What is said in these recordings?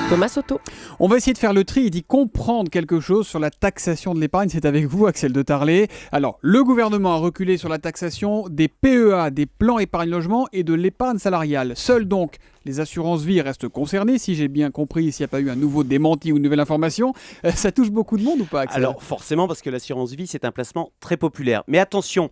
Thomas Soto. On va essayer de faire le tri et d'y comprendre quelque chose sur la taxation de l'épargne. C'est avec vous, Axel de Tarlé. Alors, le gouvernement a reculé sur la taxation des PEA, des plans épargne logement et de l'épargne salariale. Seuls donc les assurances vie restent concernées, si j'ai bien compris, s'il n'y a pas eu un nouveau démenti ou une nouvelle information. Ça touche beaucoup de monde ou pas, Axel ? Alors forcément, parce que l'assurance vie, c'est un placement très populaire. Mais attention,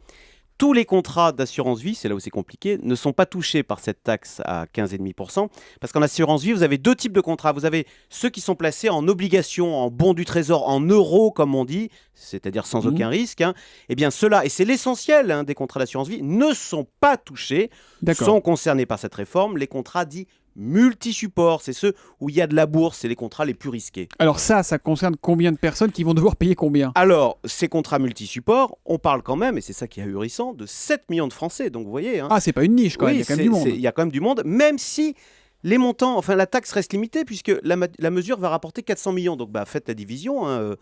tous les contrats d'assurance vie, c'est là où c'est compliqué, ne sont pas touchés par cette taxe à 15,5%. Parce qu'en assurance vie, vous avez deux types de contrats. Vous avez ceux qui sont placés en obligations, en bons du trésor, en euros, comme on dit, c'est-à-dire sans aucun risque. Eh bien, ceux-là, et c'est l'essentiel des contrats d'assurance vie, ne sont pas touchés, sont concernés par cette réforme. Les contrats dits multi-supports, c'est ceux où il y a de la bourse, c'est les contrats les plus risqués. Alors ça concerne combien de personnes qui vont devoir payer combien ? Alors, ces contrats multi-supports, on parle quand même, et c'est ça qui est ahurissant, de 7 millions de Français. Donc vous voyez... Ah, c'est pas une niche quand même, il y a quand même du monde. Il y a quand même du monde, même si les montants, enfin la taxe reste limitée, puisque la mesure va rapporter 400 millions. Donc faites la division...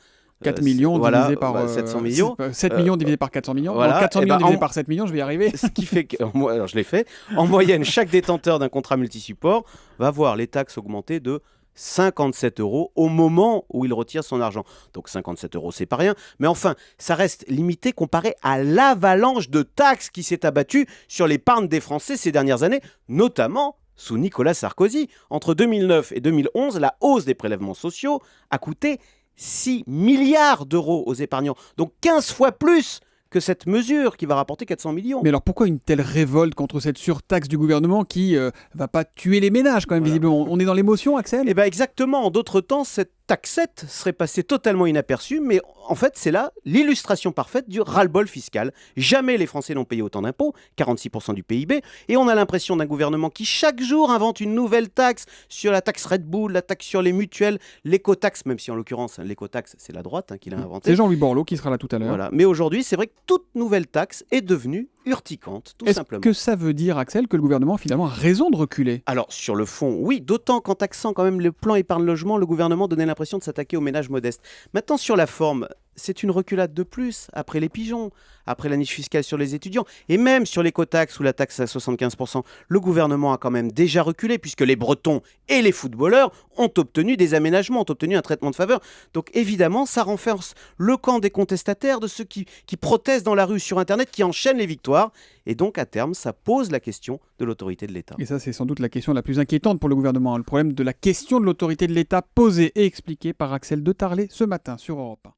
4 millions divisé par 700 millions. 7 millions divisé par 400 millions. Voilà, 400 millions divisé par 7 millions, je vais y arriver. Ce qui fait que, alors je l'ai fait, en moyenne, chaque détenteur d'un contrat multi-support va voir les taxes augmenter de 57 € au moment où il retire son argent. Donc 57 €, c'est pas rien. Mais enfin, ça reste limité comparé à l'avalanche de taxes qui s'est abattue sur l'épargne des Français ces dernières années, notamment sous Nicolas Sarkozy. Entre 2009 et 2011, la hausse des prélèvements sociaux a coûté 6 milliards d'euros aux épargnants. Donc 15 fois plus que cette mesure qui va rapporter 400 millions. Mais alors pourquoi une telle révolte contre cette surtaxe du gouvernement qui va pas tuer les ménages quand même, visiblement ? On est dans l'émotion, Axel ? Eh bien exactement. En d'autres temps, cette taxette serait passée totalement inaperçue, mais en fait, c'est là l'illustration parfaite du ras-le-bol fiscal. Jamais les Français n'ont payé autant d'impôts, 46% du PIB, et on a l'impression d'un gouvernement qui chaque jour invente une nouvelle taxe sur la taxe Red Bull, la taxe sur les mutuelles, l'écotaxe, même si en l'occurrence, l'écotaxe, c'est la droite qui l'a inventé. C'est Jean-Louis Borloo qui sera là tout à l'heure. Voilà. Mais aujourd'hui, c'est vrai que toute nouvelle taxe est devenue urticante, tout simplement. Est-ce que ça veut dire, Axel, que le gouvernement finalement a raison de reculer ? Alors, sur le fond, oui, d'autant qu'en taxant quand même le plan épargne-logement, le gouvernement donnait l'impression de s'attaquer aux ménages modestes. Maintenant, sur la forme, c'est une reculade de plus, après les pigeons, après la niche fiscale sur les étudiants, et même sur l'écotaxe ou la taxe à 75%, le gouvernement a quand même déjà reculé, puisque les Bretons et les footballeurs ont obtenu des aménagements, ont obtenu un traitement de faveur. Donc évidemment, ça renforce le camp des contestataires, de ceux qui protestent dans la rue, sur Internet, qui enchaînent les victoires, et donc à terme, ça pose la question de l'autorité de l'État. Et ça, c'est sans doute la question la plus inquiétante pour le gouvernement, le problème de la question de l'autorité de l'État posée et expliquée par Axel de Tarlé ce matin sur Europe 1.